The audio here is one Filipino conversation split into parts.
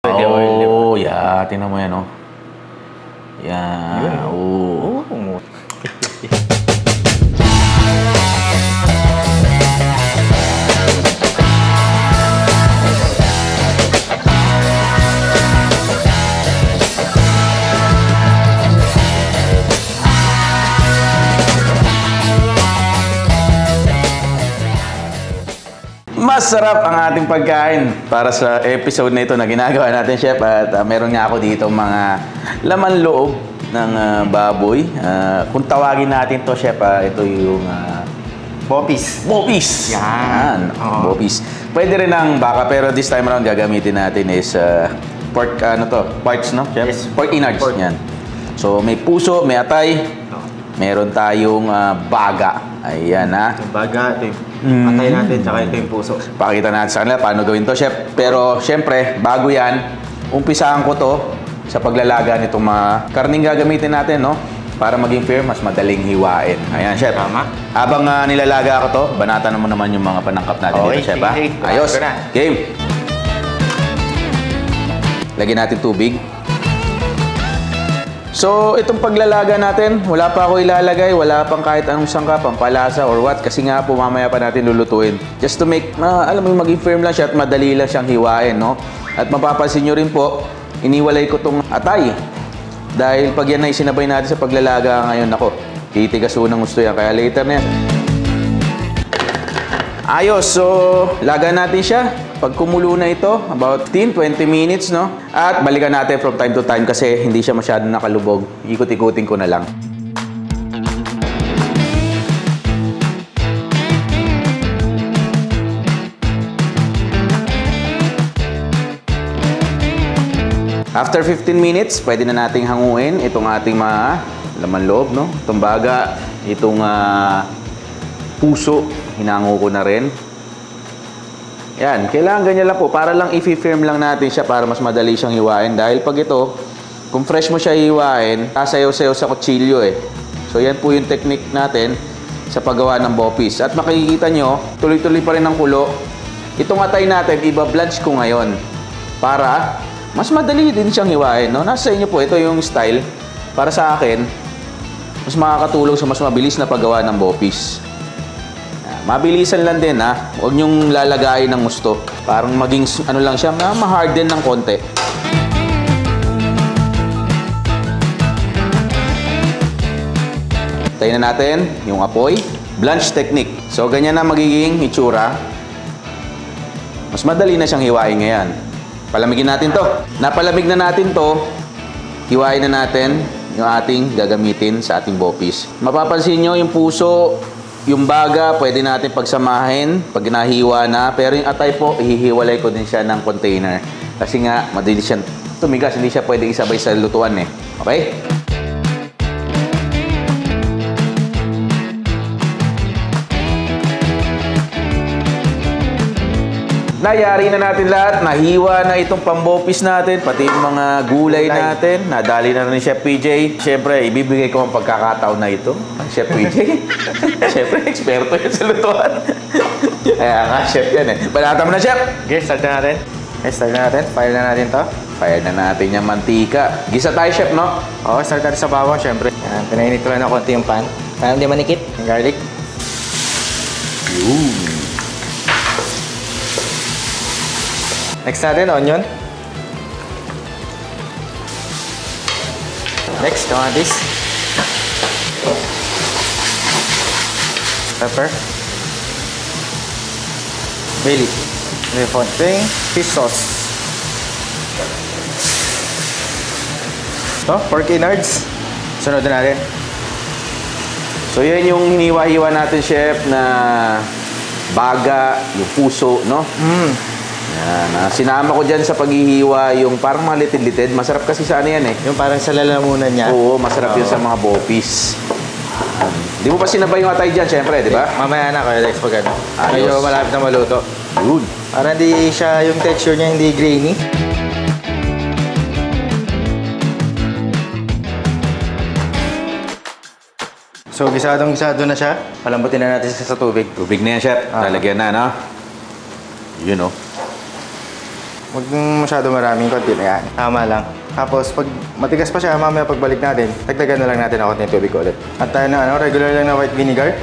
Pwede oil, di ba? Oh, yeah. Tingnan mo yan, oh. Yan. Oh. Masarap ang ating pagkain para sa episode na ito na ginagawa natin, Chef. At meron nga ako dito mga laman loob ng baboy. Kung tawagin natin to, Chef, ito yung Bopis. Bopis. Yan. Bopis. Pwede rin ang baka, pero this time around gagamitin natin is pork, parts, no, Chef? Yes. Pork innards. Pork. Yan. So may puso, may atay, meron tayong baga. Ayan, ha. Yung baga, ito yung atay natin, tsaka ito yung puso. Pakita natin sa kanila paano gawin to, Chef. Pero, syempre, bago yan, umpisahan ko to sa paglalaga nitong mga karning gagamitin natin, no? Para maging fair, mas madaling hiwain. Ayan, Chef. Tama. Habang nilalaga ko to, banatan mo naman yung mga panangkap natin dito, Chef, ha? sige. Ayos. Ito na. Game. Lagyan natin tubig. So, itong paglalaga natin, wala pa ako ilalagay, wala pang kahit anong sangka, pampalasa or what, kasi nga po mamaya pa natin lulutuin. Just to make, alam mo, maging firm lang siya at madali lang siyang hiwain, no? At mapapansin nyo rin po, iniwalay ko tong atay. Dahil pag yan ay sinabay natin sa paglalaga ngayon, ako, titigas unang gusto yan, kaya later na yan. Ayos, so laga natin siya. Pag kumulo na ito, about 10-20 minutes, no? At balikan natin from time to time kasi hindi siya masyadong nakalubog. Ikot-ikutin ko na lang. After 15 minutes, pwede na nating hanguin itong ating mga laman loob, no? Itong baga, itong puso, hinango ko na rin. Yan, kailangan ganyan lang po para lang i-firm lang natin siya para mas madali siyang hiwain. Dahil pag ito, kung fresh mo siya hiwain, sasayaw-sayaw sa kutsilyo eh. So yan po yung technique natin sa paggawa ng bopis. At makikita nyo, tuloy-tuloy pa rin ang kulo. Itong atay natin, iba-blanch ko ngayon para mas madali din siyang hiwain. No? Nasa inyo po, ito yung style. Para sa akin, mas makakatulong sa mas mabilis na paggawa ng bopis. Mabilisan lang din, ha. Huwag nyong lalagayin ng gusto. Parang maging ano lang siya, ma-harden ng konti. Tayin na natin yung apoy. Blanch technique. So, ganyan na magiging itsura. Mas madali na siyang hiwain ngayon. Palamigin natin to. Napalamig na natin to. Hiwain na natin yung ating gagamitin sa ating bopis. Mapapansin nyo yung puso, yung baga, pwede natin pagsamahin pag nahiwa na. Pero yung atay po, ihihiwalay ko din siya ng container. Kasi nga, madali siyang tumigas. Hindi siya pwede isabay sa lutuan eh. Okay? Nayari na natin lahat. Nahiwa na itong pambopis natin. Pati yung mga gulay natin. Nadali na ni Chef PJ. Siyempre, ibibigay ko ang pagkakataon na ito. Chef PJ. Siyempre, eksperto yan sa lutuan. Kaya nga, chef yan eh. Balata mo na, Chef. Okay, start na natin. Okay, start na natin. Fire na natin to. Fire na natin yung mantika. Gisa tayo, Chef, no? Oo, start natin sa bawang, syempre. Yan, pinainit ko lang ng konti yung pan. Para hindi manikit. Yung garlic. Yun. Next natin, onion. Next, kamatis. Pepper. Bay leaf. Fontaine. Fish sauce. Ito, pork innards. Sunod na natin. So, yan yung hiniwa-hiwa natin, Chef, na baga, yung puso, no? Yan. Sinama ko dyan sa paghihiwa yung parang mga litid-litid. Masarap kasi sa ano yan eh. Yung parang sa lalamunan niya. Oo, masarap yun sa mga bopis. Di mo pa sinabay yung atay dyan, syempre, di ba? Mamaya na kayo, Lex, pag ano. Ayos. Medyo malapit na maluto. Yun. Para hindi siya, yung texture niya hindi grainy. So, gisadong-gisado na siya. Palambutin na natin siya sa tubig. Tubig na yan, Chef. Lalagyan na, no? Yun, oh. Huwag masyado maraming konti na yan. Tama lang. Tapos, pag matigas pa siya, mamaya pagbalik natin, dagdagan na lang natin ako ng tubig ulit. At tayo na, regular lang na white vinegar.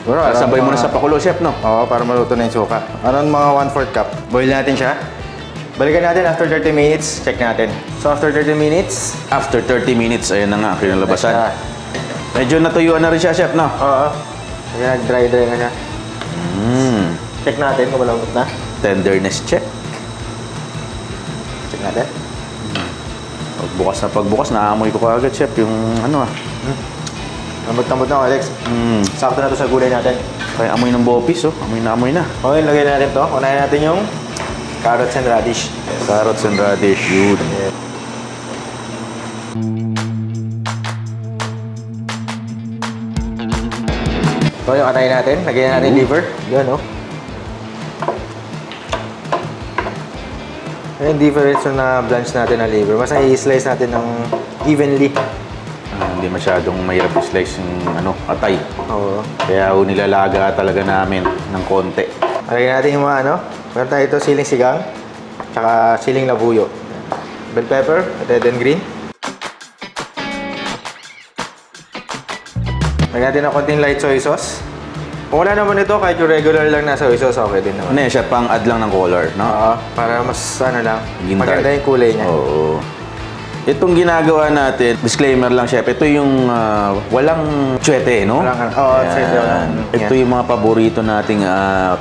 Siguro, Sabay mo na sa pakulo, chef, no? Oo, para maluto na yung suka. Around mga 1/4 cup. Boil natin siya. Balikan natin after 30 minutes. Check natin. So, after 30 minutes, After 30 minutes, ayun na nga, kinalabasan. siya. Medyo natuyuan na rin siya, chef, no? Oo. Kaya nag-dry na siya. Check natin kung malambot na. Tenderness check. Check natin. Pagbukas, naamoy ko kaagad, chef, yung ano ah. Lambot-lambot na, Alex. Sakto na to sa gulay natin. Kaya amoy ng bopis, oh. Amoy na amoy na. Okay, lagyan natin to. Unahin natin yung carrots and radish. Carrots and radish, yun. Yeah. So, yung katayin natin. Lagyan natin yung liver. Yun, no? Yung difference na blanch natin ng liver. Mas i-slice natin ng evenly. Hindi masyadong mahirap i-slice yung atay. Oo. Kaya nilalaga talaga namin ng konti. Lagyan natin yung mga meron tayo ito, siling sigang, tsaka siling labuyo. Bell pepper, red and green. Lagyan natin ng konting light soy sauce. Kung wala naman ito, kahit yung regular lang na soy sauce, okay din naman. Ano yan siya, pang-add lang ng color, no? Oo, para mas lang, Maging maganda dark. yung kulay niya. Oo. Itong ginagawa natin, disclaimer lang, chef, ito yung walang tsuete, no? Oo, tsuete. Ito yung mga paborito nating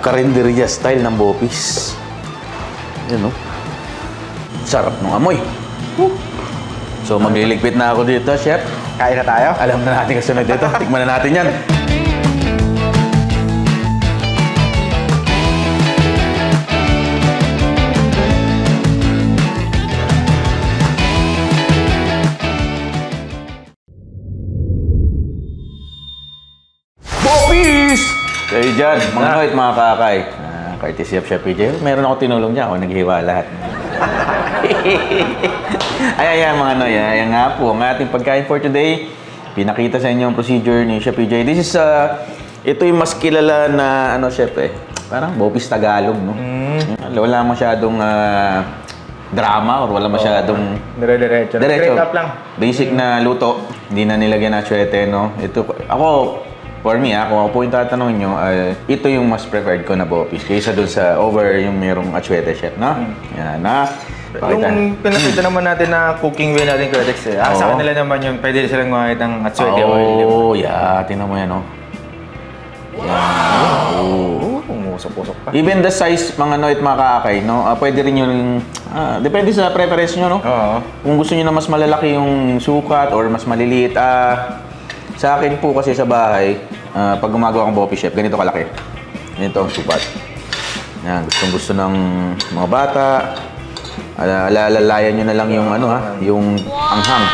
karinderya style ng bopis. Yan, no? Sarap ng amoy. So, magliligpit na ako dito, chef. Kain na tayo. Alam na natin kasunod dito. Tikman na natin yan. Bopis! Kayo dyan, mga noit, mga kakay. Courtesy of Chef PJ. Meron ako tinulong dyan. Ako naghiwa lahat. Ayan mga noy. Ayan nga po. Ang ating pagkain for today. Pinakita sa inyo ang procedure ni Chef PJ. This is, ito yung mas kilala na, chef parang Bopis Tagalog, no? Wala masyadong drama or wala masyadong... Dire-diretso. Diretso. Straight up lang. Basic na luto. Hindi na nilagyan na tsuete, no? Ito, for me, kung ako po yung tatanungin nyo, ito yung mas preferred ko na Bopis kaysa dun sa over yung merong atsuete, chef, no? Yan, Yung pinakita naman natin na cooking way natin, Codex, sa kanila naman yung pwede silang makakita ng atsuete oil. Oh, yeah. Tingnan mo yan, no? Yan. Umusok-usok pa. Even the size, mga noit, mga kaakay, no? Pwede rin yung... depende sa preference nyo, no? Oo. Kung gusto nyo na mas malalaki yung sukat or mas maliliit, sa akin po kasi sa bahay, pag gumagawa kong Bopis, chef, ganito kalaki. Ganito ang sukat. Yan, gustong-gusto ng mga bata. Alalayan nyo na lang yung yung anghang.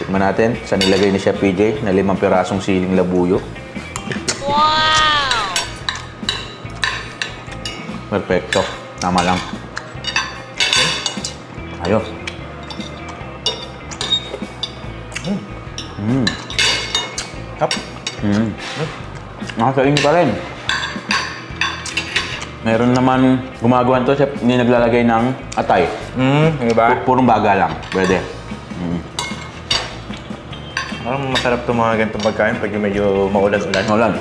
Tikman natin sa nilagay ni Chef PJ na 5 pirasong siling labuyo. Wow! Perfecto. Tama lang. Ayos. Tap. Nakakain pa rin. Meron naman gumagawa nito, chef, hindi naglalagay ng atay. Yung iba? Purong baga lang. Pwede. Parang masarap itong mga ganitong pagkain pag medyo maulan-ulan. Ulan.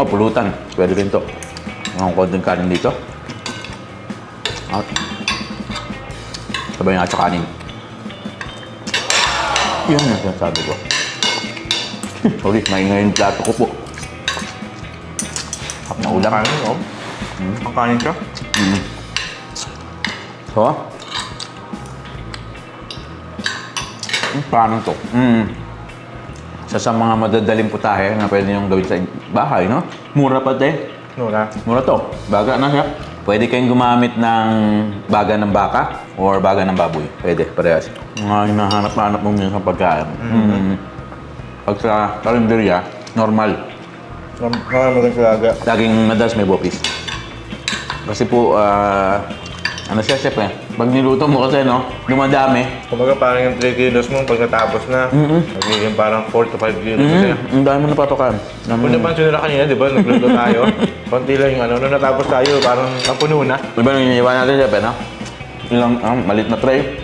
Pulutan. Pwede rin ito. Ang konting kanin dito. At sabay nga sa kanin. Yun ang sinasabi ko. Sorry, maingay yung plato ko po. Hap na ulam. Kanin, oh. Ang kanin siya. So, paano to? Sa mga madadaling putahe na pwede niyong gawin sa bahay, no? Mura pati. Mura. Mura to. Baga na siya. Pwede kayong gumamit ng baga ng baka or baga ng baboy. Pwede, parehas. Mga hinahanap-hanap mo minsan sa pagkain. Pag sa karinderya, normal. Magandang sulaga. Laging madalas may Bopis. Kasi po, ano siya, chef pag niluto mo kasi, no, dumadami. Kumbaga parang yung 3 kilos mo pag natapos na, magiging parang 4 to 5 kilos na siya. Ang dami mo napatokan. Kung napansin nila kanina, di ba, nagluto tayo. Konti lang yung nung natapos tayo, parang napuno na. Diba nung iniiwan natin, chef, no? ilang malit na tray.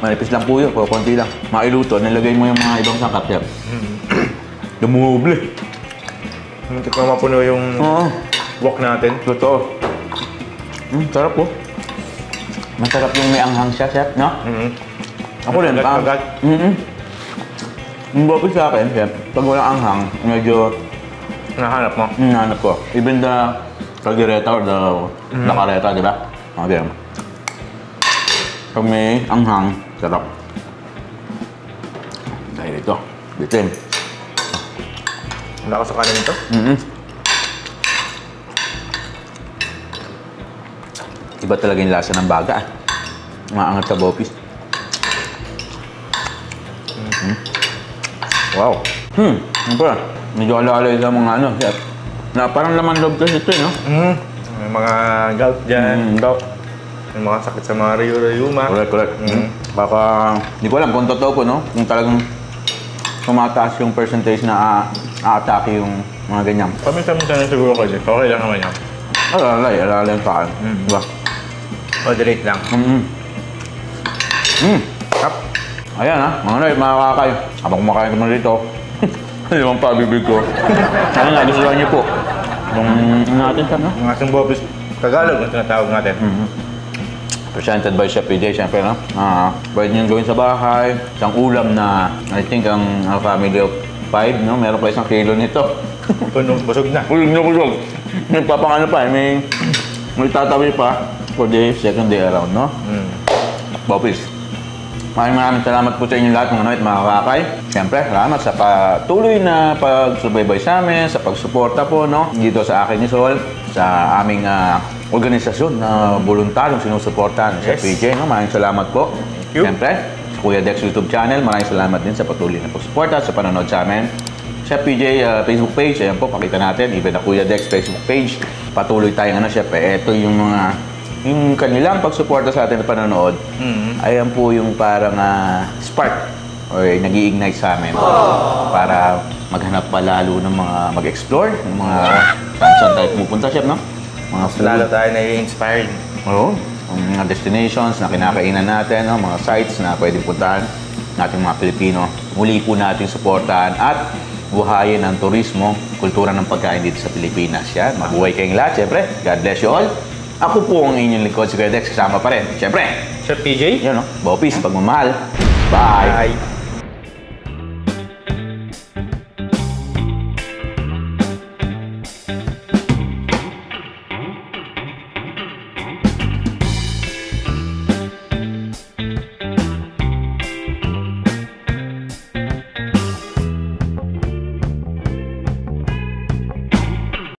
Manipis lang po yun, konti lang. Mailuto, nilagay mo yung mga ibang sangkap yan. Dumuble. Hindi pa mapuno yung wok natin. Totoo. Sarap po. Masarap yung may anghang siya, chef, no? Ako rin, Agad. Yung bopis sa akin, chef, pag walang anghang, medyo Nahanap mo. hinahanap ko. Even the caldereta or the careta, di ba? Okay. Pag may anghang, sarap. Dahil ito, bitin. Wala ko sa kanin ito. Iba talaga yung lasa ng baga. Maangat sa bopis. Wow. Ano pa? Medyo alala sa mga ano. Na parang laman loob kasi ito, no? May mga gout dyan. Gout. May mga sakit sa mga rayuma. Correct. Baka, hindi ko alam kung totoo po, no? Kung talagang tumataas yung percentage na a-atake yung mga ganyan. Paminsan-minsan na siguro kasi. Okay lang naman yan. Alala yung saan. Diba? Moderate lang. Tap. Ayan mga Noy, mga kakay. Habang kumakain ko naman dito, hindi naman pabibig ko. Sana nga, gusto lang niyo po. Yung natin siya, no? Ang ating bopis Tagalog na tinatawag natin. Presented by Chef PJ, siyempre, no? Pwede nyo gawin sa bahay. Isang ulam na, I think, ang family of 5, no? Meron pa 1 kilo nito. Busog na. Busog. Nagpapangano pa, may tatawi pa for the second day around, no? Bopis. Maraming salamat po sa inyo lahat mga Noy at mga kakay. Siyempre, salamat sa patuloy na pagsubaybay sa amin, sa pagsuporta po, no? Dito sa akin ni Sol, sa aming organisasyon na voluntaryong sinusuportahan sa PJ, no? Maraming salamat po. Siyempre, sa Kuya Dex YouTube channel, maraming salamat din sa patuloy na pagsuporta sa panonood sa amin. Chef PJ Facebook page, ayan po, pakita natin. Even na Kuya Dex Facebook page, patuloy tayong Chef. Ito yung mga yung kanilang pagsuporta sa atin na panonood, ayan po yung parang spark or nag-i-ignite sa amin para maghanap pa lalo ng mga mag-explore, ng mga saan tayo pumupunta, Chef, no? Mga Lalo tayo na-inspired. Oo, mga destinations na kinakainan natin, no? Mga sites na pwedeng puntahan nating mga Pilipino. Muli po natin suportahan at buhayin ang turismo, kultura ng pagkain dito sa Pilipinas. Yan, mabuhay kayong lahat, siyempre. God bless you all. Ako po ang inyong lingkod, si Kuya Dex, kasama pa rin. Siyempre, Chef PJ? yun, no? Bopis, pagmamahal. Bye! Bye!